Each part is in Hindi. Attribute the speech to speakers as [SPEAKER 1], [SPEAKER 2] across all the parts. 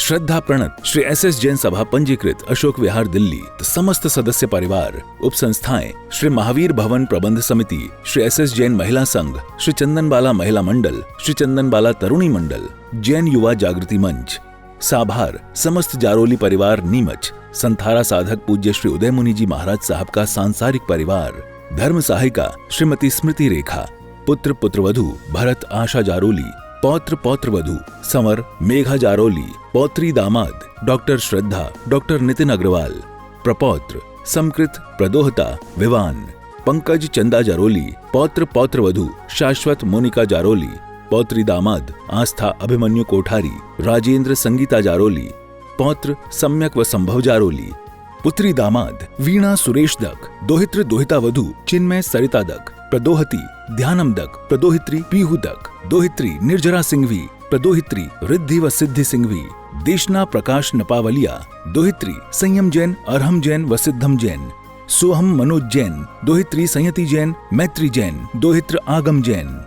[SPEAKER 1] श्रद्धा प्रणत श्री SS जैन सभा पंजीकृत अशोक विहार दिल्ली, समस्त सदस्य परिवार, उप संस्थाएं श्री महावीर भवन प्रबंध समिति, श्री SS जैन महिला संघ, श्री चंदनबाला महिला मंडल, श्री चंदनबाला तरुणी मंडल, जैन युवा जागृति मंच, साभार समस्त जारोली परिवार नीमच, संथारा साधक पूज्य श्री उदय मुनि जी महाराज साहब का सांसारिक परिवार, धर्म सहायिका श्रीमती स्मृति रेखा, पुत्र पुत्रवधू भरत आशा जारोली, पौत्र पौत्रवधू संवर मेघा जारोली, पौत्री दामाद डॉक्टर श्रद्धा डॉक्टर नितिन अग्रवाल, प्रपौत्र समकृत प्रदोहता विवान पंकज चंदा जारोली, पौत्र पौत्रवधू शाश्वत मोनिका जारोली, पौत्री दामाद आस्था अभिमन्यु कोठारी, राजेंद्र संगीता जारोली, पौत्र सम्यक व संभव जारोली, पुत्री दामाद वीणा सुरेश दक, दोहित्र दोहिता वधू चिन्मय सरिता दक, प्रदोहती ध्यानम दक, प्रदोहित्री पीहू दक, दोहित्री निर्जरा सिंघवी, प्रदोहित्री रिद्धि व सिद्धि सिंघवी, देशना प्रकाश नपावलिया, दोहित्री संयम जैन, अरहम जैन व सिद्धम जैन, सोहम मनोज जैन, दोहित्री संयति जैन, मैत्री जैन, दोहित्र आगम जैन।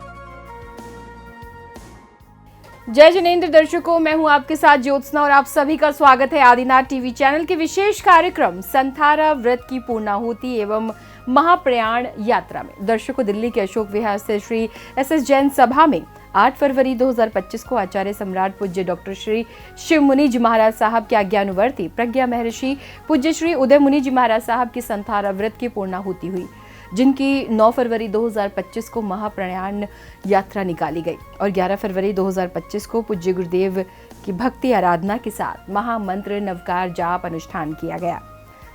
[SPEAKER 2] जय जिनेंद्र दर्शकों, मैं हूं आपके साथ ज्योत्सना और आप सभी का स्वागत है आदिनाथ टीवी चैनल के विशेष कार्यक्रम संथारा व्रत की पूर्णाहुति एवं महाप्रयाण यात्रा में। दर्शकों, दिल्ली के अशोक विहार से श्री SS जैन सभा में 8 फरवरी 2025 को आचार्य सम्राट पूज्य डॉक्टर श्री शिव मुनि जी महाराज साहब के आज्ञानुवर्ती प्रज्ञा महर्षि पूज्य श्री उदय मुनि जी महाराज साहब की संथारा व्रत की पूर्णाहुति हुई, जिनकी 9 फरवरी 2025 को महाप्रयाण यात्रा निकाली गई और 11 फरवरी 2025 को पूज्य गुरुदेव की भक्ति आराधना के साथ महामंत्र नवकार जाप अनुष्ठान किया गया,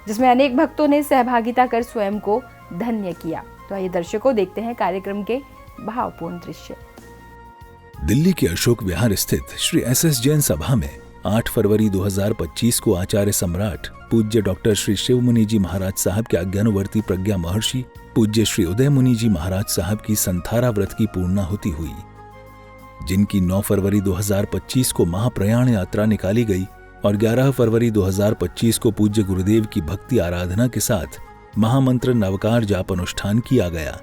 [SPEAKER 2] जिसमें अनेक भक्तों ने सहभागिता कर स्वयं को धन्य किया। तो आइए दर्शकों, देखते हैं कार्यक्रम के भावपूर्ण दृश्य।
[SPEAKER 1] दिल्ली के अशोक विहार स्थित श्री SS जैन सभा में 8 फरवरी 2025 को आचार्य सम्राट पूज्य डॉक्टर श्री शिव मुनि जी महाराज साहब के आज्ञानुवर्ती प्रज्ञा महर्षि पूज्य श्री उदय मुनि जी महाराज साहब की संथारा व्रत की पूर्णाहुति हुई, जिनकी 9 फरवरी 2025 को महाप्रयाण यात्रा निकाली गई और 11 फरवरी 2025 को पूज्य गुरुदेव की भक्ति आराधना के साथ महामंत्र नवकार जाप अनुष्ठान किया गया।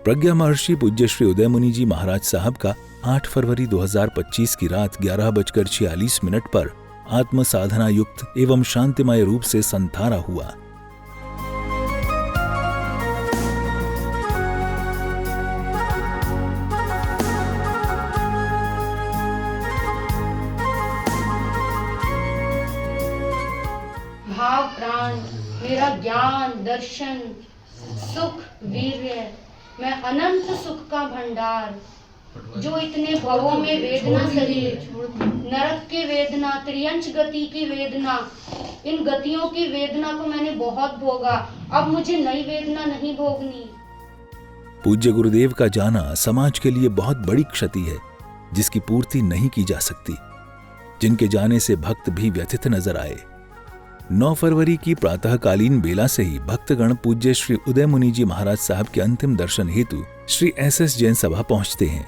[SPEAKER 1] प्रज्ञा महर्षि पूज्य श्री उदय मुनि जी महाराज साहब का 8 फरवरी 2025 की रात 11:46 पर आत्म साधना युक्त एवं शांतिमय रूप से संथारा हुआ।
[SPEAKER 3] भाव प्राण मेरा ज्ञान दर्शन सुख वीर्य, मैं अनंत सुख का भंडार, जो इतने भवों में वेदना सही, नरक की वेदना, त्रियंच गति की वेदना, इन गतियों की वेदना को मैंने बहुत भोगा, अब मुझे नई वेदना नहीं भोगनी।
[SPEAKER 1] पूज्य गुरुदेव का जाना समाज के लिए बहुत बड़ी क्षति है, जिसकी पूर्ति नहीं की जा सकती, जिनके जाने से भक्त भी व्यथित नजर आए। 9 फरवरी की प्रातःकालीन बेला से ही भक्तगण पूज्य श्री उदय मुनि जी महाराज साहब के अंतिम दर्शन हेतु श्री SS जैन सभा पहुंचते हैं।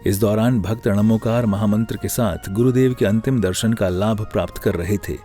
[SPEAKER 1] इस दौरान भक्त णमोकार महामंत्र के साथ गुरुदेव के अंतिम दर्शन का लाभ प्राप्त कर रहे थे।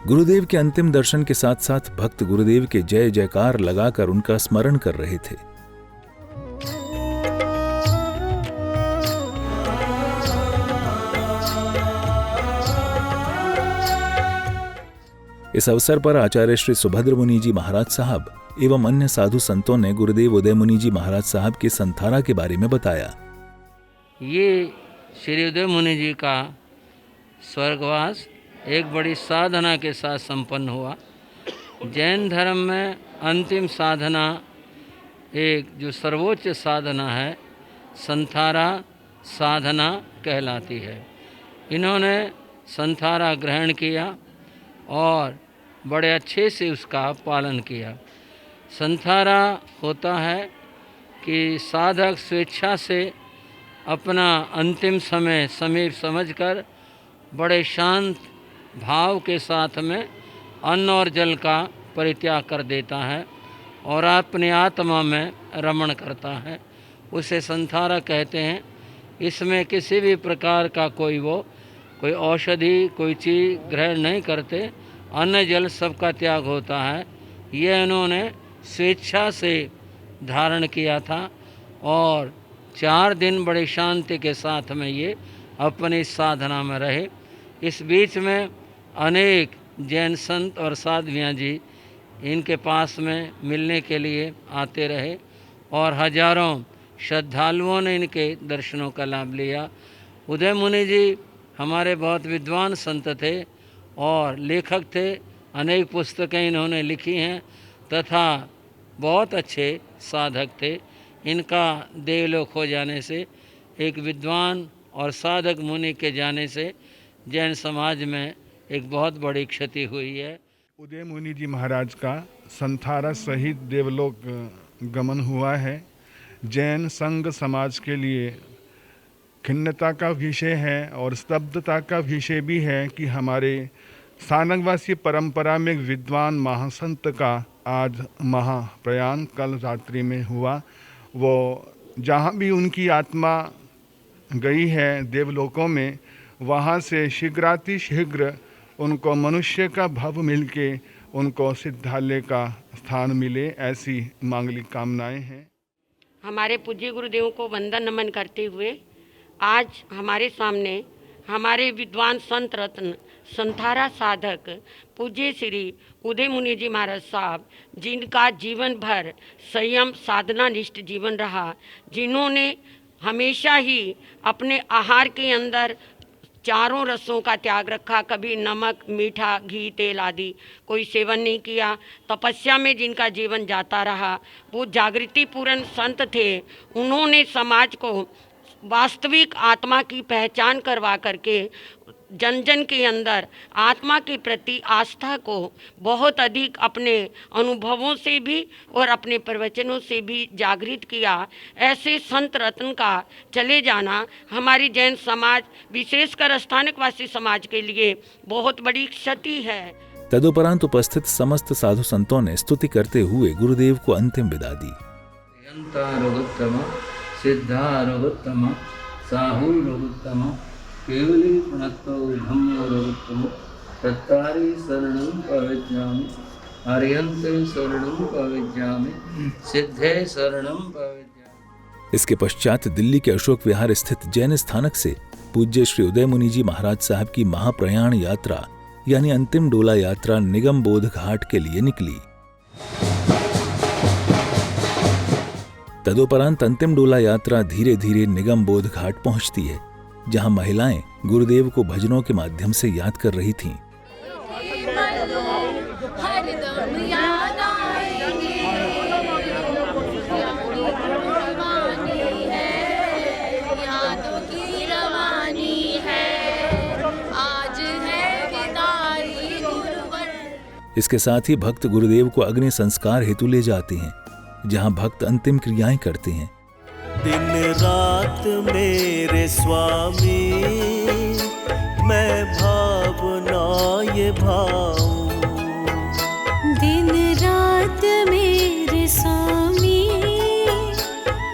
[SPEAKER 1] गुरुदेव के अंतिम दर्शन के साथ साथ भक्त गुरुदेव के जय जयकार लगाकर उनका स्मरण कर रहे थे। इस अवसर पर आचार्य श्री सुभद्र मुनि जी महाराज साहब एवं अन्य साधु संतों ने गुरुदेव उदय मुनि जी महाराज साहब के संथारा के बारे में बताया।
[SPEAKER 4] ये श्री उदय मुनि जी का स्वर्गवास एक बड़ी साधना के साथ संपन्न हुआ। जैन धर्म में अंतिम साधना, एक जो सर्वोच्च साधना है, संथारा साधना कहलाती है। इन्होंने संथारा ग्रहण किया और बड़े अच्छे से उसका पालन किया। संथारा होता है कि साधक स्वेच्छा से अपना अंतिम समय समीप समझकर बड़े शांत भाव के साथ में अन्न और जल का परित्याग कर देता है और अपनी आत्मा में रमण करता है, उसे संथारा कहते हैं। इसमें किसी भी प्रकार का कोई औषधि, कोई चीज़ ग्रहण नहीं करते, अन्न जल सबका त्याग होता है। यह इन्होंने स्वेच्छा से धारण किया था और 4 दिन बड़ी शांति के साथ में ये अपनी साधना में रहे। इस बीच में अनेक जैन संत और साध्वियाँ जी इनके पास में मिलने के लिए आते रहे और हजारों श्रद्धालुओं ने इनके दर्शनों का लाभ लिया। उदय मुनि जी हमारे बहुत विद्वान संत थे और लेखक थे। अनेक पुस्तकें इन्होंने लिखी हैं तथा बहुत अच्छे साधक थे। इनका देवलोक हो जाने से, एक विद्वान और साधक मुनि के जाने से जैन समाज में एक बहुत बड़ी क्षति हुई है।
[SPEAKER 5] उदय मुनि जी महाराज का संथारा सहित देवलोक गमन हुआ है। जैन संघ समाज के लिए खिन्नता का विषय है और स्तब्धता का विषय भी है कि हमारे सारंगवासी परंपरा में विद्वान महासंत का आज महाप्रयाण कल रात्रि में हुआ। वो जहाँ भी उनकी आत्मा गई है देवलोकों में, वहाँ से शीघ्रातिशीघ्र उनको मनुष्य का भव मिलके उनको सिद्धालय का स्थान मिले, ऐसी मांगलिक कामनाएं हैं।
[SPEAKER 6] हमारे पूज्य गुरुदेव को वंदन नमन करते हुए आज हमारे सामने हमारे विद्वान संत रत्न संथारा साधक पूज्य श्री उदय मुनि जी महाराज साहब, जिनका जीवन भर संयम साधना निष्ठ जीवन रहा, जिन्होंने हमेशा ही अपने आहार के अंदर चारों रसों का त्याग रखा, कभी नमक, मीठा, घी, तेल आदि कोई सेवन नहीं किया। तपस्या में जिनका जीवन जाता रहा, वो जागृति पूर्ण संत थे। उन्होंने समाज को वास्तविक आत्मा की पहचान करवा करके जन जन के अंदर आत्मा के प्रति आस्था को बहुत अधिक अपने अनुभवों से भी और अपने प्रवचनों से भी जागृत किया। ऐसे संत रत्न का चले जाना हमारी जैन समाज, विशेषकर स्थानिकवासी समाज के लिए बहुत बड़ी क्षति है।
[SPEAKER 1] तदुपरांत उपस्थित समस्त साधु संतों ने स्तुति करते हुए गुरुदेव को अंतिम विदा दी।
[SPEAKER 4] सिद्धारोगोत्तम साहुरोगोत्तम केवली प्रणतो धम्मोरोगोत्तम तत्तारि शरणं प्रवज्जामि हरियन्ते शरणं प्रवज्जामि सिद्धे शरणं प्रवज्जामि।
[SPEAKER 1] इसके पश्चात दिल्ली के अशोक विहार स्थित जैन स्थानक से पूज्य श्री उदय मुनि जी महाराज साहब की महाप्रयाण यात्रा यानी अंतिम डोला यात्रा निगम बोध घाट के लिए निकली। तदुपरांत अंतिम डोला यात्रा धीरे धीरे निगम बोध घाट पहुंचती है, जहां महिलाएं गुरुदेव को भजनों के माध्यम से याद कर रही थीं। इसके साथ ही भक्त गुरुदेव को अग्नि संस्कार हेतु ले जाते हैं, जहां भक्त अंतिम क्रियाएं करते हैं।
[SPEAKER 7] दिन रात मेरे स्वामी मैं भावना ये भाऊं,
[SPEAKER 8] दिन रात मेरे स्वामी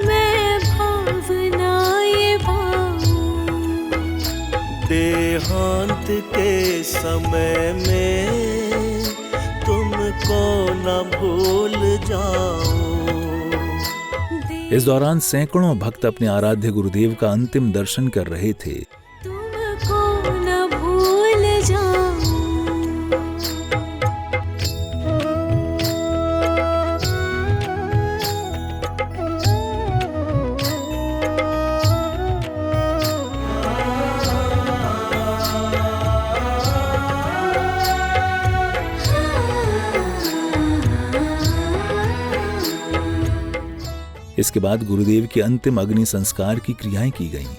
[SPEAKER 8] मैं भावना ये भाऊं,
[SPEAKER 7] देहांत के समय में न भूल जाऊं।
[SPEAKER 1] इस दौरान सैकड़ों भक्त अपने आराध्य गुरुदेव का अंतिम दर्शन कर रहे थे।
[SPEAKER 8] तुमको न भूल जाऊं।
[SPEAKER 1] इसके बाद गुरुदेव के अंतिम अग्नि संस्कार की क्रियाएं की गईं।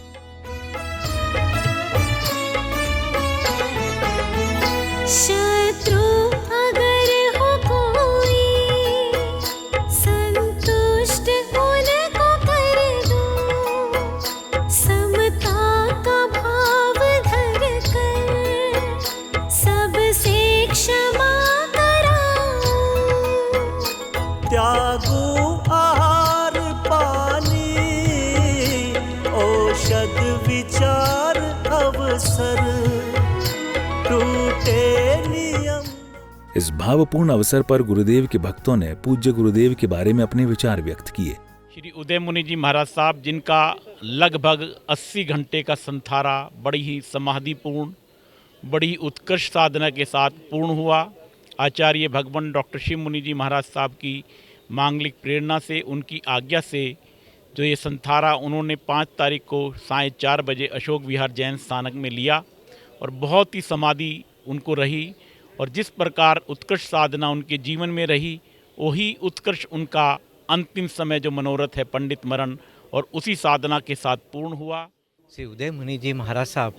[SPEAKER 8] शत्रु अगर हो कोई, संतुष्ट उनको कर दो। समता का भाव धर कर सबसे क्षमा कराओ।
[SPEAKER 7] त्यागो आहार पानी, औषध विचार अवसर, टूटे नियम।
[SPEAKER 1] इस भावपूर्ण अवसर पर गुरुदेव के भक्तों ने पूज्य गुरुदेव के बारे में अपने विचार व्यक्त किए।
[SPEAKER 9] श्री उदय मुनि जी महाराज साहब, जिनका लगभग 80 घंटे का संथारा बड़ी ही समाधिपूर्ण, बड़ी उत्कृष्ट साधना के साथ पूर्ण हुआ। आचार्य भगवान डॉक्टर शिव मुनि जी महाराज साहब की मांगलिक प्रेरणा से, उनकी आज्ञा से जो ये संथारा उन्होंने 5 तारीख को 4:30 बजे अशोक विहार जैन स्थानक में लिया और बहुत ही समाधि उनको रही। और जिस प्रकार उत्कृष्ट साधना उनके जीवन में रही, वही उत्कृष्ट उनका अंतिम समय जो मनोरथ है पंडित मरण, और उसी साधना के साथ पूर्ण हुआ।
[SPEAKER 10] श्री उदय मुनि जी महाराज साहब,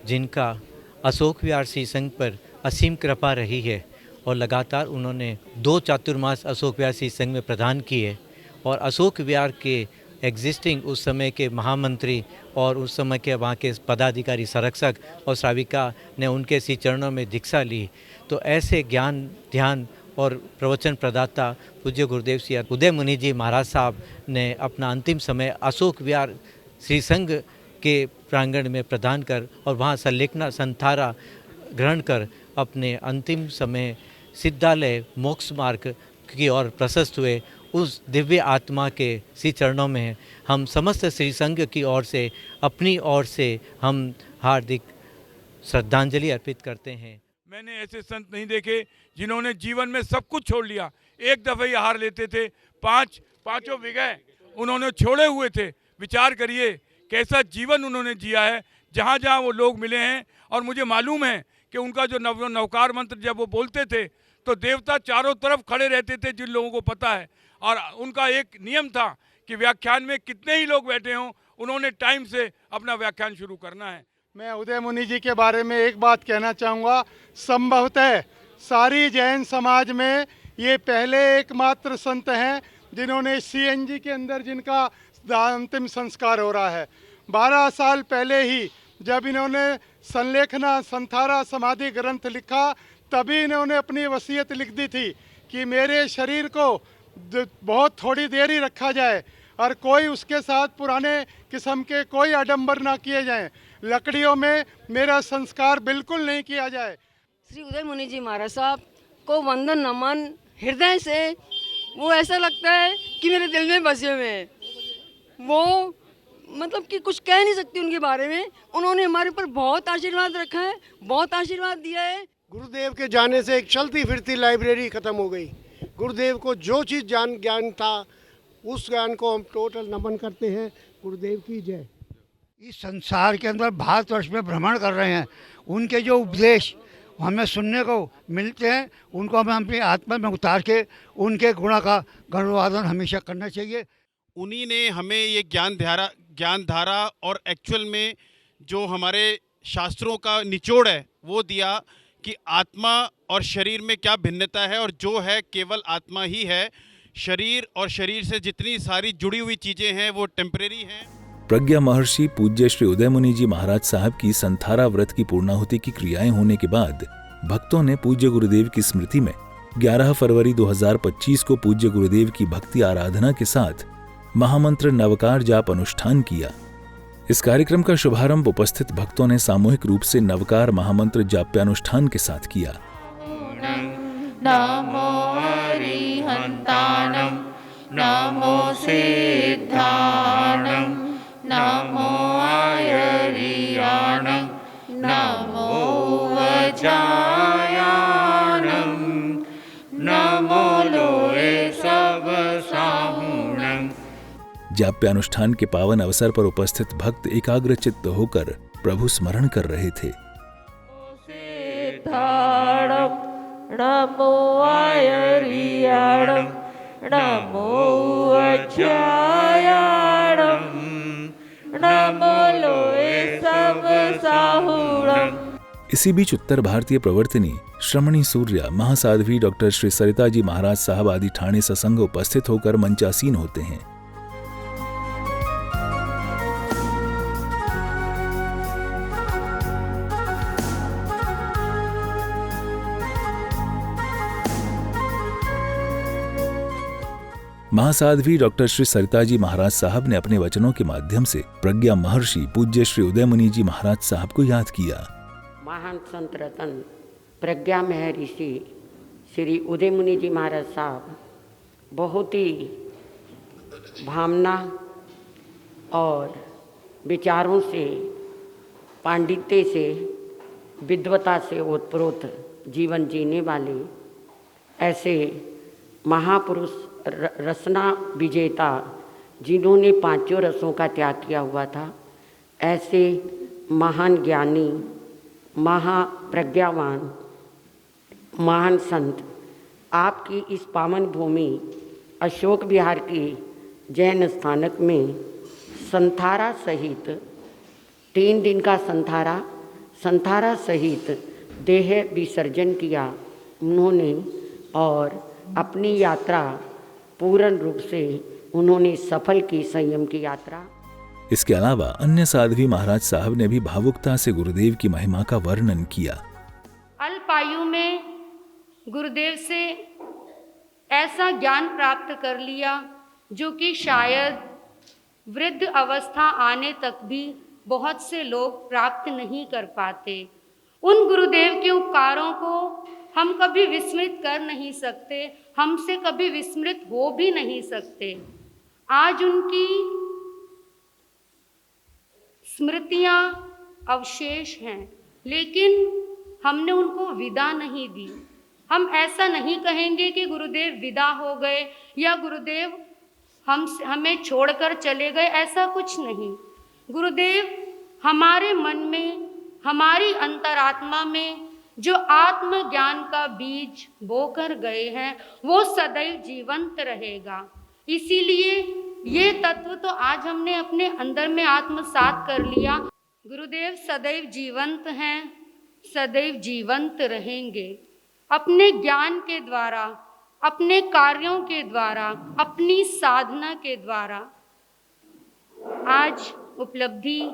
[SPEAKER 10] जिनका अशोक विहार श्री संघ पर असीम कृपा रही है और लगातार उन्होंने 2 चातुर्मास अशोक विहार श्री संघ में प्रदान किए, और अशोक विहार के एग्जिस्टिंग उस समय के महामंत्री और उस समय के वहाँ के पदाधिकारी संरक्षक और श्राविका ने उनके श्री चरणों में दीक्षा ली। तो ऐसे ज्ञान, ध्यान और प्रवचन प्रदाता पूज्य गुरुदेव श्री उदय मुनि जी महाराज साहब ने अपना अंतिम समय अशोक विहार श्री संघ के प्रांगण में प्रदान कर और वहाँ संलेखना संथारा ग्रहण कर अपने अंतिम समय सिद्धालय मोक्ष मार्ग की ओर प्रशस्त हुए। उस दिव्य आत्मा के श्री चरणों में हम समस्त श्री संघ की ओर से, अपनी ओर से हम हार्दिक श्रद्धांजलि अर्पित करते हैं।
[SPEAKER 11] मैंने ऐसे संत नहीं देखे जिन्होंने जीवन में सब कुछ छोड़ लिया। एक दफ़े आहार लेते थे, पांचों विगह उन्होंने छोड़े हुए थे। विचार करिए कैसा जीवन उन्होंने जिया है जहाँ जहाँ वो लोग मिले हैं। और मुझे मालूम है कि उनका जो नवकार मंत्र जब वो बोलते थे तो देवता चारों तरफ खड़े रहते थे, जिन लोगों को पता है। और उनका एक नियम था कि व्याख्यान में कितने ही लोग बैठे हों, उन्होंने टाइम से अपना व्याख्यान शुरू करना है।
[SPEAKER 5] मैं उदय मुनि जी के बारे में एक बात कहना चाहूँगा। संभवतः सारी जैन समाज में ये पहले एकमात्र संत हैं जिन्होंने CNG के अंदर जिनका अंतिम संस्कार हो रहा है। 12 साल पहले ही जब इन्होंने संलेखना संथारा समाधि ग्रंथ लिखा, तभी इन्होंने अपनी वसीयत लिख दी थी कि मेरे शरीर को बहुत थोड़ी देर ही रखा जाए और कोई उसके साथ पुराने किस्म के कोई आडंबर ना किए जाएं, लकड़ियों में मेरा संस्कार बिल्कुल नहीं किया जाए।
[SPEAKER 6] श्री उदय मुनि जी महाराज साहब को वंदन नमन हृदय से। वो ऐसा लगता है कि मेरे दिल में बसे हुए हैं। वो मतलब कि कुछ कह नहीं सकती उनके बारे में। उन्होंने हमारे ऊपर बहुत आशीर्वाद रखा है, बहुत आशीर्वाद दिया है।
[SPEAKER 12] गुरुदेव के जाने से एक चलती फिरती लाइब्रेरी ख़त्म हो गई। गुरुदेव को जो चीज़ ज्ञान था, उस ज्ञान को हम टोटल नमन करते हैं। गुरुदेव की जय।
[SPEAKER 13] इस संसार के अंदर भारतवर्ष में भ्रमण कर रहे हैं, उनके जो उपदेश हमें सुनने को मिलते हैं, उनको हमें अपनी आत्मा में उतार के उनके गुणों का गौरवादन हमेशा करना चाहिए।
[SPEAKER 14] उन्हीं ने हमें ये ज्ञान धारा और एक्चुअल में जो हमारे शास्त्रों का निचोड़ है वो दिया कि आत्मा और शरीर में क्या भिन्नता है, और जो है केवल आत्मा ही है। शरीर और शरीर से जितनी सारी जुड़ी हुई चीज़ें हैं वो टेम्परेरी हैं।
[SPEAKER 1] प्रज्ञा महर्षि पूज्य श्री उदय मुनि जी महाराज साहब की संथारा व्रत की पूर्णाहुति की क्रियाएं होने के बाद भक्तों ने पूज्य गुरुदेव की स्मृति में 11 फरवरी 2025 को पूज्य गुरुदेव की भक्ति आराधना के साथ महामंत्र नवकार जाप अनुष्ठान किया। इस कार्यक्रम का शुभारंभ उपस्थित भक्तों ने सामूहिक रूप से नवकार महामंत्र जाप्यानुष्ठान के साथ किया।
[SPEAKER 8] नमो
[SPEAKER 4] तानं नमो सिद्धाणं नमो आयर्याणं नमो वज्रायाणं नमो लोए सब साहुणं।
[SPEAKER 1] जाप्यानुष्ठान के पावन अवसर पर उपस्थित भक्त एकाग्रचित्त होकर प्रभु स्मरण कर रहे थे।
[SPEAKER 4] सिद्धाणं नमो आयर्याणं नमो वज्रायाणं नमो लोए सब साहुणं।
[SPEAKER 1] इसी बीच उत्तर भारतीय प्रवर्तनी श्रमणी सूर्या महासाध्वी डॉक्टर श्री सरिता जी महाराज साहब आदि ठाणे सत्संग उपस्थित होकर मंचासीन होते हैं। महासाध्वी डॉक्टर श्री सरिता जी महाराज साहब ने अपने वचनों के माध्यम से प्रज्ञा महर्षि पूज्य श्री उदय मुनि जी महाराज साहब को याद किया।
[SPEAKER 6] महान संत रतन प्रज्ञा महर्षि श्री उदय मुनि जी महाराज साहब बहुत ही भावना और विचारों से, पांडित्य से, विद्वता से ओतप्रोत जीवन जीने वाले ऐसे महापुरुष, रसना विजेता, जिन्होंने पांचों रसों का त्याग किया हुआ था, ऐसे महान ज्ञानी, महाप्रज्ञावान, महान संत आपकी इस पावन भूमि अशोक विहार की जैन स्थानक में संथारा सहित 3 दिन का संथारा सहित देह विसर्जन किया उन्होंने और अपनी यात्रा पूर्ण रूप से उन्होंने सफल की, संयम की यात्रा।
[SPEAKER 1] इसके अलावा अन्य साध्वी महाराज साहब ने भी भावुकता से गुरुदेव की महिमा का वर्णन किया।
[SPEAKER 3] अल्पायु में गुरुदेव से ऐसा ज्ञान प्राप्त कर लिया जो कि शायद वृद्ध अवस्था आने तक भी बहुत से लोग प्राप्त नहीं कर पाते। उन गुरुदेव के उपकारों को हम कभी विस्मृत कर नहीं सकते, हमसे कभी विस्मृत हो भी नहीं सकते। आज उनकी स्मृतियाँ अवशेष हैं, लेकिन हमने उनको विदा नहीं दी। हम ऐसा नहीं कहेंगे कि गुरुदेव विदा हो गए या गुरुदेव हमें छोड़कर चले गए, ऐसा कुछ नहीं। गुरुदेव हमारे मन में, हमारी अंतरात्मा में जो आत्मज्ञान का बीज बोकर गए हैं वो सदैव जीवंत रहेगा। इसीलिए ये तत्व तो आज हमने अपने अंदर में आत्मसात कर लिया। गुरुदेव सदैव जीवंत हैं, सदैव जीवंत रहेंगे। अपने ज्ञान के द्वारा, अपने कार्यों के द्वारा, अपनी साधना के द्वारा आज उपलब्धि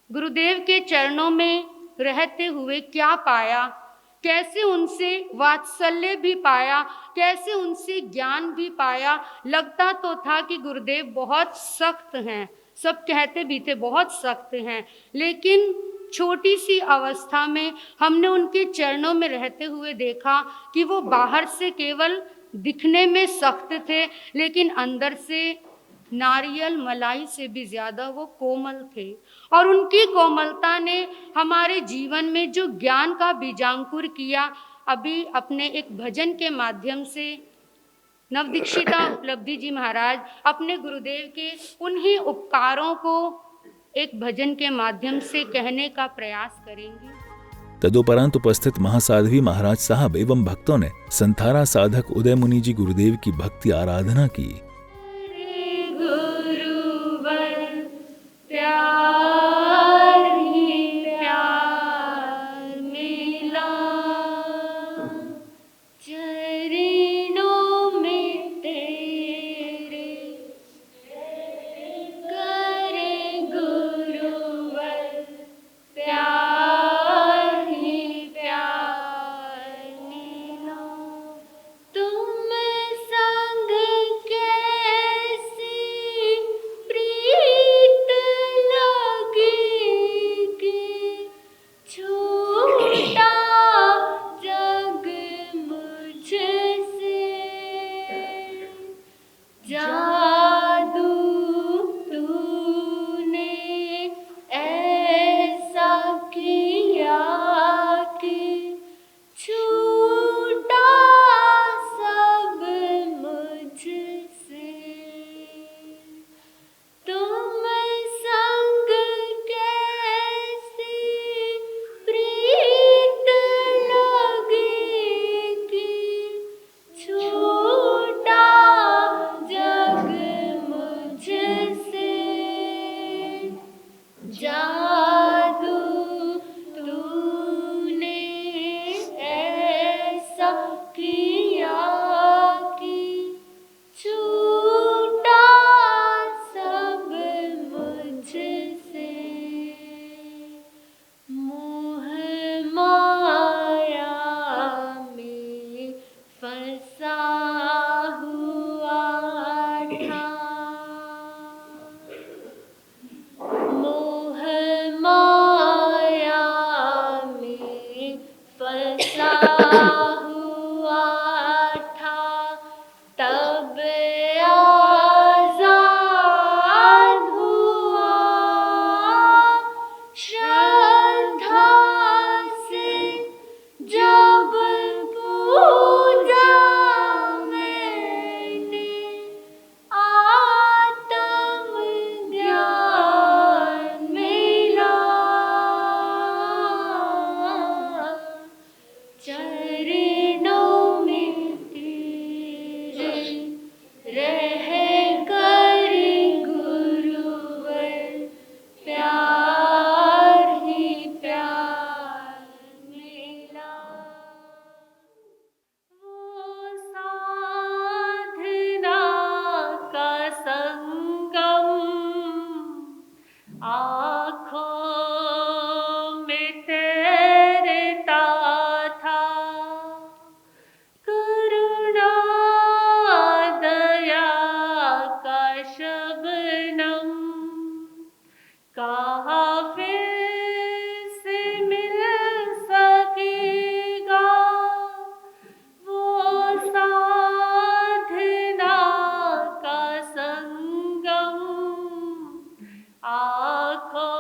[SPEAKER 3] गुरुदेव के चरणों में रहते हुए क्या पाया, कैसे उनसे वात्सल्य भी पाया, कैसे उनसे ज्ञान भी पाया। लगता तो था कि गुरुदेव बहुत सख्त हैं, सब कहते भी थे बहुत सख्त हैं, लेकिन छोटी सी अवस्था में हमने उनके चरणों में रहते हुए देखा कि वो बाहर से केवल दिखने में सख्त थे, लेकिन अंदर से नारियल मलाई से भी ज़्यादा वो कोमल थे। और उनकी कोमलता ने हमारे जीवन में जो ज्ञान का बीजांकुर किया, अभी अपने एक भजन के माध्यम से नवदीक्षिता उपलब्धि जी महाराज अपने गुरुदेव के उन्हीं उपकारों को एक भजन के माध्यम से कहने का प्रयास करेंगे।
[SPEAKER 1] तदुपरांत उपस्थित महासाध्वी महाराज साहब एवं भक्तों ने संथारा साधक उदय मुनि जी गुरुदेव की भक्ति आराधना की।
[SPEAKER 3] प्यार ही प्यार मिला, चरणों में तेरे करे गुरुवर, प्यार ही प्यार मिला। तुम संग कैसी प्रीत लग
[SPEAKER 8] हुआ था तब आजाद हुआ, श्रद्धा से जब पूजा मैंने आत्म ज्ञान मिला, चरणों में तेरे रह कर गुरुवर प्यार ही प्यार मिला। वो साधना का संगम आँखों में तैरता था, करुणा दया का शबनम कहाँ फिर से मिल सकेगा, वो साधना का संगम आँखों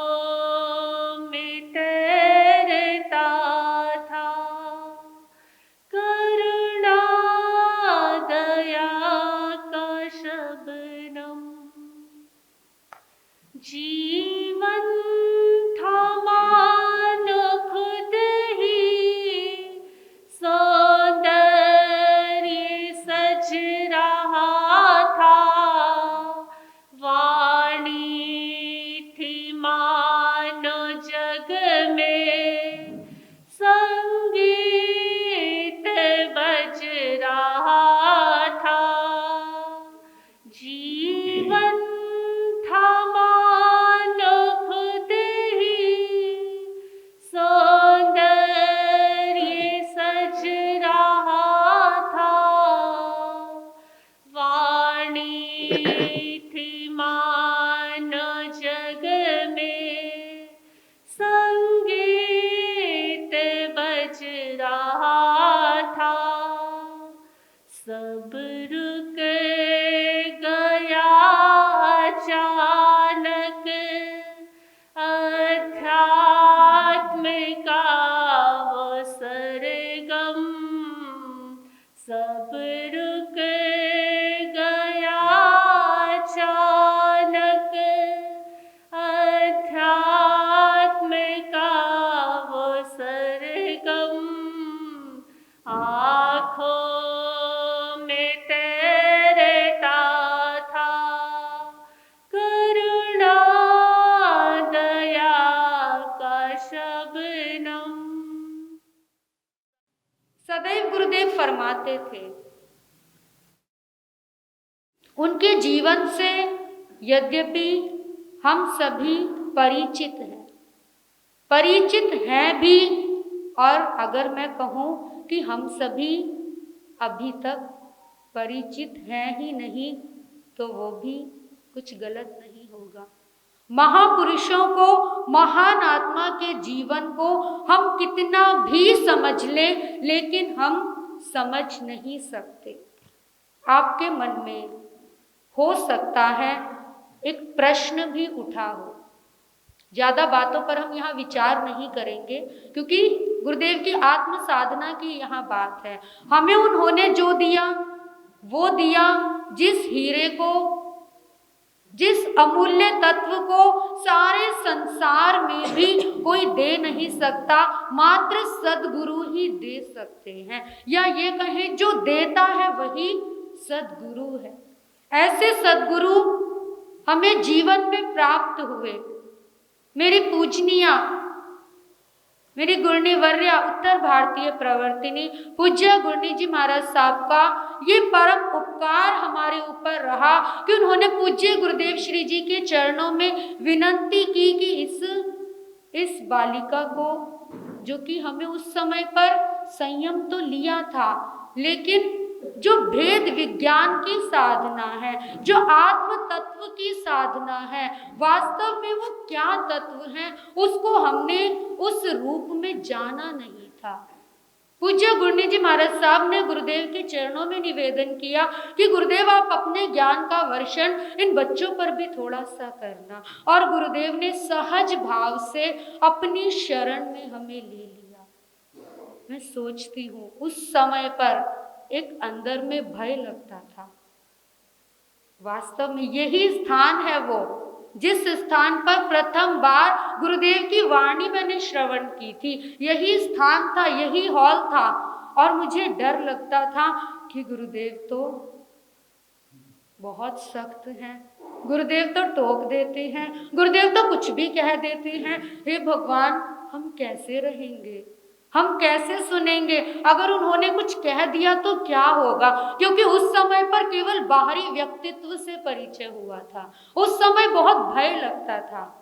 [SPEAKER 8] में तैरता था, करुणा दया का शबनम। जीवन था मानो खुद ही सौंदर्य सज रहा था, वाणी थी मानो जग में संगीत बज रहा था। जीवन था मानो खुद ही सौंदर्य सज रहा था, वाणी थी मानो जग में संगीत बज रहा था। सब रुक गया अचानक अध्यात्म का वो सरगम, सब रुक गया अचानक अध्यात्म का वो सरगम, आँखों में तैरता था, करुणा दया का शबनम।
[SPEAKER 3] सदैव गुरुदेव फरमाते थे, उनके जीवन से यद्यपि हम सभी परिचित हैं भी, और अगर मैं कहूँ कि हम सभी अभी तक परिचित हैं ही नहीं तो वो भी कुछ गलत नहीं होगा। महापुरुषों को, महान आत्मा के जीवन को हम कितना भी समझ ले, लेकिन हम समझ नहीं सकते। आपके मन में हो सकता है एक प्रश्न भी उठा हो। ज़्यादा बातों पर हम यहाँ विचार नहीं करेंगे, क्योंकि गुरुदेव की आत्म साधना की यहाँ बात है। हमें उन्होंने जो दिया वो दिया, जिस हीरे को, जिस अमूल्य तत्व को सारे संसार में भी कोई दे नहीं सकता, मात्र सद्गुरु ही दे सकते हैं, या ये कहें जो देता है वही सद्गुरु है। ऐसे सद्गुरु हमें जीवन में प्राप्त हुए। मेरी पूजनीया, मेरी गुरनी वर्या, उत्तर भारतीय प्रवर्तिनी पूज्य गुरनी जी महाराज साहब का ये परम उपकार हमारे ऊपर रहा कि उन्होंने पूज्य गुरुदेव श्री जी के चरणों में विनंती की कि इस बालिका को, जो कि हमें उस समय पर संयम तो लिया था, लेकिन जो भेद विज्ञान की साधना है, जो आत्म तत्व की साधना है, वास्तव में वो क्या तत्व है, उसको हमने उस रूप में जाना नहीं था।
[SPEAKER 8] पूज्य गुरनी जी महाराज साहब ने गुरुदेव के चरणों में निवेदन किया कि गुरुदेव आप अपने ज्ञान का वर्षण इन बच्चों पर भी थोड़ा सा करना, और गुरुदेव ने सहज भाव से अपनी शरण में हमें ले लिया। मैं सोचती हूँ उस समय पर एक अंदर में भय लगता था। वास्तव में यही स्थान है वो जिस स्थान पर प्रथम बार गुरुदेव की वाणी मैंने श्रवण की थी। यही स्थान था, यही हॉल था, और मुझे डर लगता था कि गुरुदेव तो बहुत सख्त हैं, गुरुदेव तो टोक देते हैं, गुरुदेव तो कुछ भी कह देते हैं। हे भगवान, हम कैसे रहेंगे, हम कैसे सुनेंगे? अगर उन्होंने कुछ कह दिया तो क्या होगा? क्योंकि उस समय पर केवल बाहरी व्यक्तित्व से परिचय हुआ था, उस समय बहुत भय लगता था।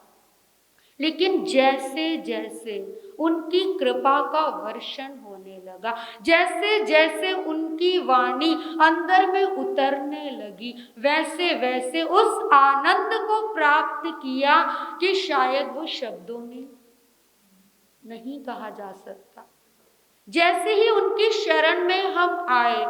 [SPEAKER 8] लेकिन जैसे जैसे उनकी कृपा का वर्षण होने लगा, जैसे जैसे उनकी वाणी अंदर में उतरने लगी, वैसे वैसे उस आनंद को प्राप्त किया कि शायद वो शब्दों में नहीं कहा जा सकता। जैसे ही उनकी शरण में हम आए,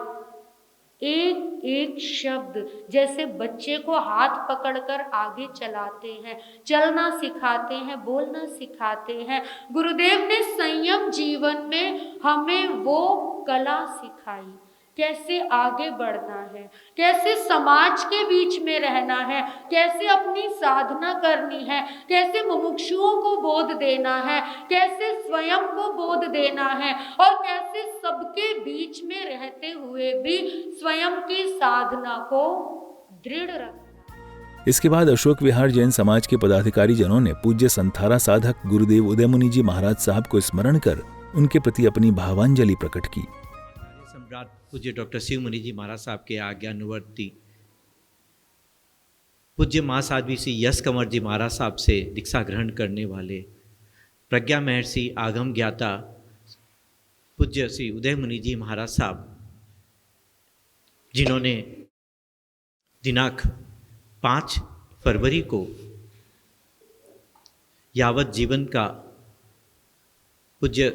[SPEAKER 8] एक एक शब्द जैसे बच्चे को हाथ पकड़कर आगे चलाते हैं, चलना सिखाते हैं, बोलना सिखाते हैं। गुरुदेव ने संयम जीवन में हमें वो कला सिखाई, कैसे आगे बढ़ना है, कैसे समाज के बीच में रहना है, कैसे अपनी साधना करनी है, कैसे मुमुक्षुओं को बोध देना है, कैसे स्वयं को बोध देना है, और कैसे सबके बीच में रहते हुए भी स्वयं की साधना को दृढ़ रखना।
[SPEAKER 1] इसके बाद अशोक विहार जैन समाज के पदाधिकारी जनों ने पूज्य संथारा साधक गुरुदेव उदयमुनि जी महाराज साहब को स्मरण कर उनके प्रति अपनी भावांजलि प्रकट की।
[SPEAKER 10] सम्राट पूज्य डॉक्टर शिव मुनि जी महाराज साहब के आज्ञानुवर्ती पूज्य महासाध्वी श्री यश कंवर जी महाराज साहब से दीक्षा ग्रहण करने वाले प्रज्ञा महर्षि आगम ज्ञाता पूज्य श्री उदय मुनि जी महाराज साहब, जिन्होंने दिनांक 5 फरवरी को यावत जीवन का पूज्य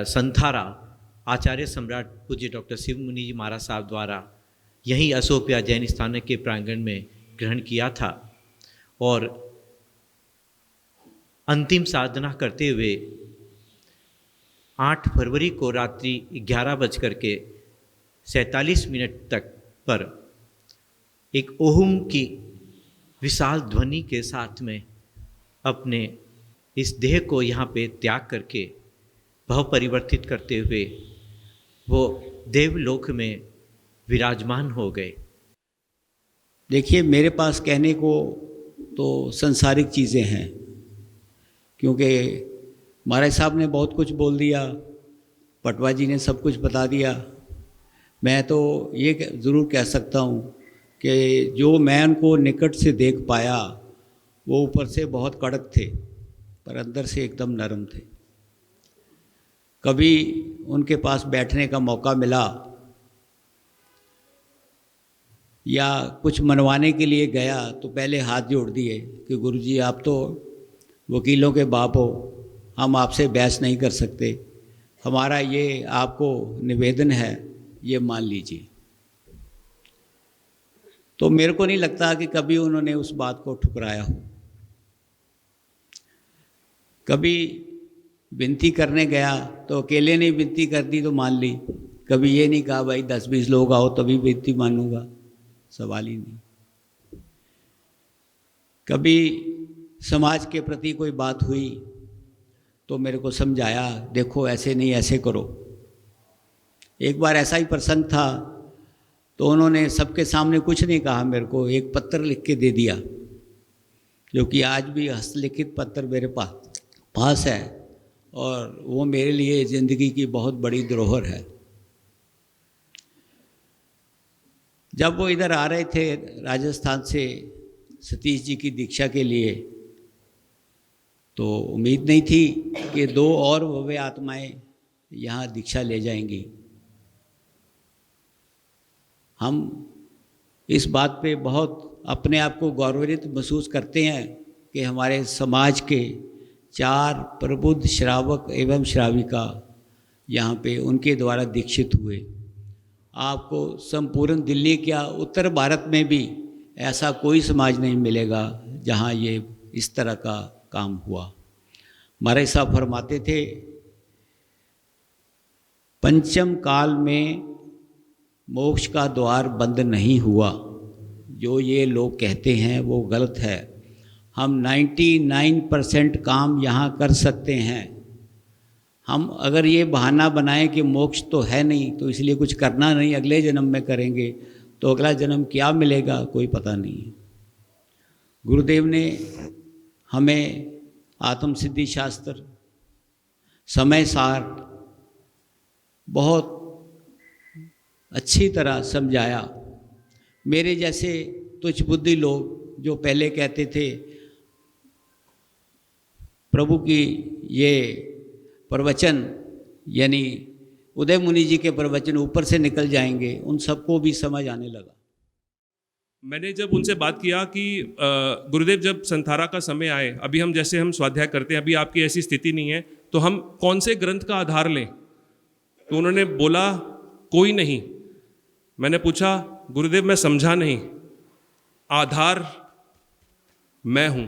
[SPEAKER 10] संथारा आचार्य सम्राट पूज्य डॉक्टर शिव मुनि जी महाराज साहब द्वारा यहीं अशोक विहार जैन स्थान के प्रांगण में ग्रहण किया था, और अंतिम साधना करते हुए 8 फरवरी को रात्रि 11:47 तक पर एक ओहुम की विशाल ध्वनि के साथ में अपने इस देह को यहाँ पे त्याग करके भाव परिवर्तित करते हुए वो देवलोक में विराजमान हो गए।
[SPEAKER 15] देखिए, मेरे पास कहने को तो संसारिक चीज़ें हैं, क्योंकि महाराज साहब ने बहुत कुछ बोल दिया, पटवा जी ने सब कुछ बता दिया। मैं तो ये ज़रूर कह सकता हूँ कि जो मैं उनको निकट से देख पाया वो ऊपर से बहुत कड़क थे पर अंदर से एकदम नरम थे। कभी उनके पास बैठने का मौका मिला या कुछ मनवाने के लिए गया तो पहले हाथ जोड़ दिए कि गुरुजी आप तो वकीलों के बाप हो, हम आपसे बहस नहीं कर सकते, हमारा ये आपको निवेदन है, ये मान लीजिए। तो मेरे को नहीं लगता कि कभी उन्होंने उस बात को ठुकराया हो। कभी विनती करने गया तो अकेले नहीं विनती कर दी तो मान ली, कभी ये नहीं कहा भाई 10-20 लोग आओ तभी विनती मानूंगा, सवाल ही नहीं। कभी समाज के प्रति कोई बात हुई तो मेरे को समझाया, देखो ऐसे नहीं ऐसे करो। एक बार ऐसा ही प्रसंग था तो उन्होंने सबके सामने कुछ नहीं कहा, मेरे को एक पत्र लिख के दे दिया, जो कि आज भी हस्तलिखित पत्र मेरे पास है और वो मेरे लिए ज़िंदगी की बहुत बड़ी धरोहर है। जब वो इधर आ रहे थे राजस्थान से सतीश जी की दीक्षा के लिए, तो उम्मीद नहीं थी कि 2 और भव्य आत्माएं यहाँ दीक्षा ले जाएंगी। हम इस बात पे बहुत अपने आप को गौरवान्वित महसूस करते हैं कि हमारे समाज के 4 प्रबुद्ध श्रावक एवं श्राविका यहाँ पे उनके द्वारा दीक्षित हुए। आपको संपूर्ण दिल्ली क्या उत्तर भारत में भी ऐसा कोई समाज नहीं मिलेगा जहाँ ये इस तरह का काम हुआ। महाराज साहब फरमाते थे, पंचम काल में मोक्ष का द्वार बंद नहीं हुआ। जो ये लोग कहते हैं वो गलत है। हम 99% काम यहाँ कर सकते हैं। हम अगर ये बहाना बनाएं कि मोक्ष तो है नहीं, तो इसलिए कुछ करना नहीं, अगले जन्म में करेंगे, तो अगला जन्म क्या मिलेगा कोई पता नहीं है। गुरुदेव ने हमें आत्म सिद्धि शास्त्र, समय सार बहुत अच्छी तरह समझाया। मेरे जैसे तुच्छ बुद्धि लोग जो पहले कहते थे प्रभु की ये प्रवचन यानी उदय मुनि जी के प्रवचन ऊपर से निकल जाएंगे, उन सबको भी समझ आने लगा।
[SPEAKER 16] मैंने जब उनसे बात किया कि गुरुदेव जब संथारा का समय आए, अभी हम स्वाध्याय करते हैं, अभी आपकी ऐसी स्थिति नहीं है, तो हम कौन से ग्रंथ का आधार लें? तो उन्होंने बोला कोई नहीं। मैंने पूछा गुरुदेव मैं समझा नहीं। आधार मैं हूं,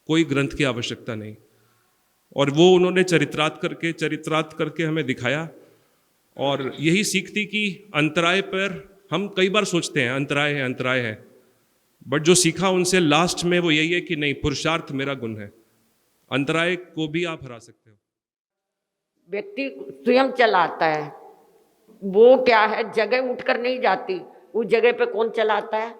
[SPEAKER 16] कोई ग्रंथ की आवश्यकता नहीं। और वो उन्होंने चरित्रार्थ करके हमें दिखाया। और यही सीख थी कि अंतराय पर हम कई बार सोचते हैं अंतराय है, बट जो सीखा उनसे लास्ट में वो यही है कि नहीं, पुरुषार्थ मेरा गुण है, अंतराय को भी आप हरा सकते हो।
[SPEAKER 6] व्यक्ति स्वयं चलाता है, वो क्या है, जगह उठकर नहीं जाती, उस जगह पे कौन चलाता है?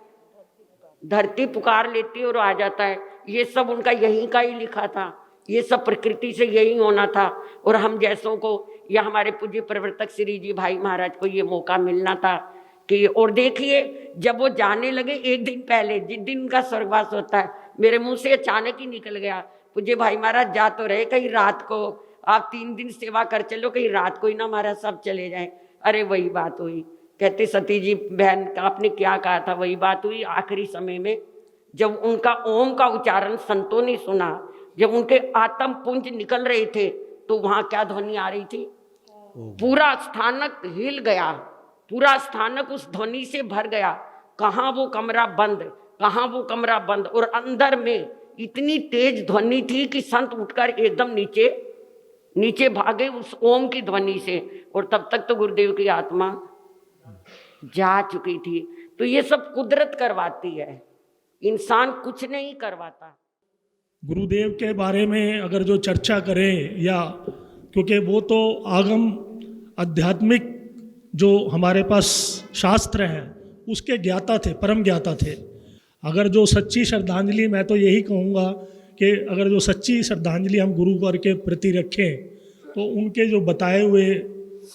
[SPEAKER 6] धरती पुकार लेती है और आ जाता है। ये सब उनका यहीं का ही लिखा था, ये सब प्रकृति से यही होना था। और हम जैसों को या हमारे पूज्य प्रवर्तक श्री जी भाई महाराज को ये मौका मिलना था कि, और देखिए जब वो जाने लगे, एक दिन पहले जिस दिन उनका स्वर्गवास होता है, मेरे मुंह से अचानक ही निकल गया, पूज्य भाई महाराज जा तो रहे, कहीं रात को आप 3 दिन सेवा कर चलो, कहीं रात को ही ना महाराज सब चले जाएं। अरे वही बात हुई, कहते सती जी बहन आपने क्या कहा था, वही बात हुई। आखिरी समय में जब उनका ओम का उच्चारण संतों ने सुना, जब उनके आत्म पुंज निकल रहे थे, तो वहां क्या ध्वनि आ रही थी? पूरा स्थानक हिल गया, पूरा स्थानक उस ध्वनि से भर गया। कहाँ वो कमरा बंद, कहाँ वो कमरा बंद, और अंदर में इतनी तेज ध्वनि थी कि संत उठकर एकदम नीचे भागे उस ओम की ध्वनि से। और तब तक तो गुरुदेव की आत्मा जा चुकी थी। तो ये सब कुदरत करवाती है, इंसान कुछ नहीं करवाता।
[SPEAKER 17] गुरुदेव के बारे में अगर जो चर्चा करें, या क्योंकि वो तो आगम आध्यात्मिक जो हमारे पास शास्त्र हैं उसके ज्ञाता थे, परम ज्ञाता थे। अगर जो सच्ची श्रद्धांजलि, मैं तो यही कहूँगा कि अगर जो सच्ची श्रद्धांजलि हम गुरुवर के प्रति रखें, तो उनके जो बताए हुए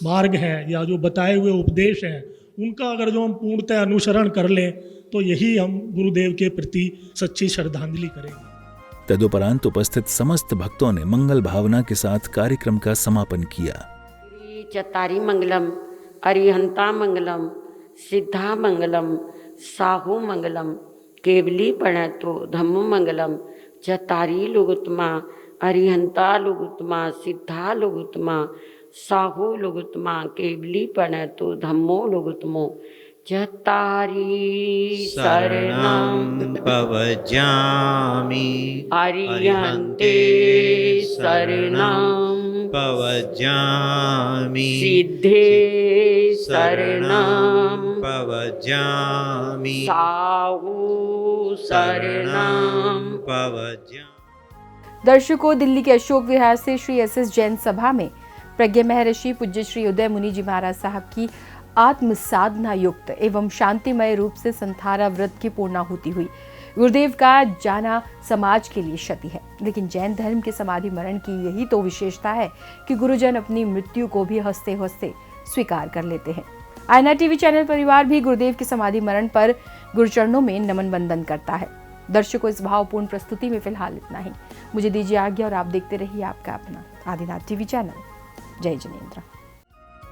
[SPEAKER 17] मार्ग हैं या जो बताए हुए उपदेश हैं, उनका अगर जो हम पूर्णतः अनुसरण कर लें, तो यही हम गुरुदेव के प्रति सच्ची श्रद्धांजलि करेंगे।
[SPEAKER 1] तदुपरांत उपस्थित समस्त भक्तों ने मंगल भावना के साथ कार्यक्रम का समापन किया।
[SPEAKER 6] चतारी मंगलम, अरिहंता मंगलम, सिद्धा मंगलम, साहू मंगलम, केवली प्रणतो धम्म मंगलम, चतारी लोगोत्तमा, अरिहंता लोगोत्तमा, सिद्धा लोगोत्तमा, साहू लोगोत्तमा, केवली प्रणतो धम्मो लोगोत्तमो, चतारी शरणं
[SPEAKER 10] पवजामि,
[SPEAKER 6] अरिहन्ते शरणं
[SPEAKER 10] पवजामि,
[SPEAKER 6] सिद्धे शरणं
[SPEAKER 10] पवजामि,
[SPEAKER 6] साहू शरणं
[SPEAKER 10] पवजामि।
[SPEAKER 2] दर्शकों, दिल्ली के अशोक विहार से श्री एसएस जैन सभा में प्रज्ञ महर्षि पूज्य श्री उदय मुनि जी महाराज साहब की आत्म साधना युक्त एवं शांतिमय रूप से संथारा व्रत की पूर्णाहुति हुई। गुरुदेव का जाना समाज के लिए क्षति है, लेकिन जैन धर्म के समाधि मरण की यही तो विशेषता है कि गुरुजन अपनी मृत्यु को भी हंसते हंसते स्वीकार कर लेते हैं। आईना टीवी चैनल परिवार भी गुरुदेव के समाधि मरण पर गुरुचरणों में नमन वंदन करता है। दर्शकों, इस भावपूर्ण प्रस्तुति में फिलहाल इतना ही। मुझे दीजिए आज्ञा और आप देखते रहिए आपका अपना आदिनाथ टीवी चैनल। जय जिनेंद्र।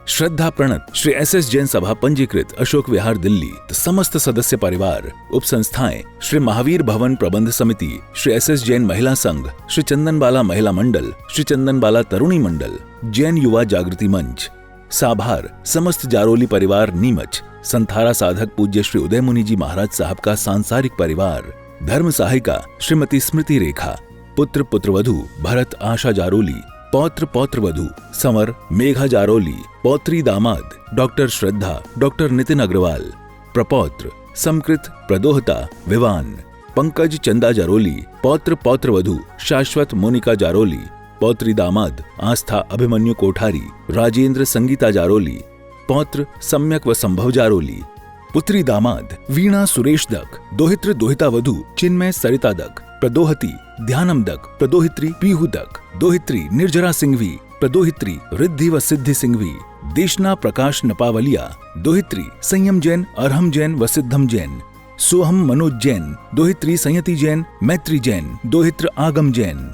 [SPEAKER 1] श्रद्धा प्रणत श्री SS जैन सभा पंजीकृत अशोक विहार दिल्ली, समस्त सदस्य परिवार, उप संस्थाएं श्री महावीर भवन प्रबंध समिति, श्री SS जैन महिला संघ, श्री चंदनबाला महिला मंडल, श्री चंदनबाला तरुणी मंडल, जैन युवा जागृति मंच, साभार समस्त जारोली परिवार नीमच, संथारा साधक पूज्य श्री उदय मुनि जी महाराज साहब का सांसारिक परिवार, धर्म सहायिका श्रीमती स्मृति रेखा, पुत्र पुत्रवधू भरत आशा जारोली, पौत्र पौत्रवधू संवर मेघा जारोली, पौत्री दामाद डॉक्टर श्रद्धा डॉक्टर नितिन अग्रवाल, प्रपौत्र समकृत प्रदोहता विवान पंकज चंदा जारोली, पौत्र पौत्रवधू शाश्वत मोनिका जारोली, पौत्री दामाद आस्था अभिमन्यु कोठारी, राजेंद्र संगीता जारोली, पौत्र सम्यक व संभव जारोली, पुत्री दामाद वीणा सुरेश दक, दोहित्र दोहिता वधू चिन्मय सरिता दक, प्रदोहती ध्यानम दक, प्रदोहित्री पीहू दक, दोहित्री निर्जरा सिंघवी, प्रदोहित्री रिद्धि व सिद्धि सिंघवी, देशना प्रकाश नपावलिया, दोहित्री संयम जैन, अरहम जैन व सिद्धम जैन, सोहम मनोज जैन, दोहित्री संयति जैन, मैत्री जैन, दोहित्र आगम जैन।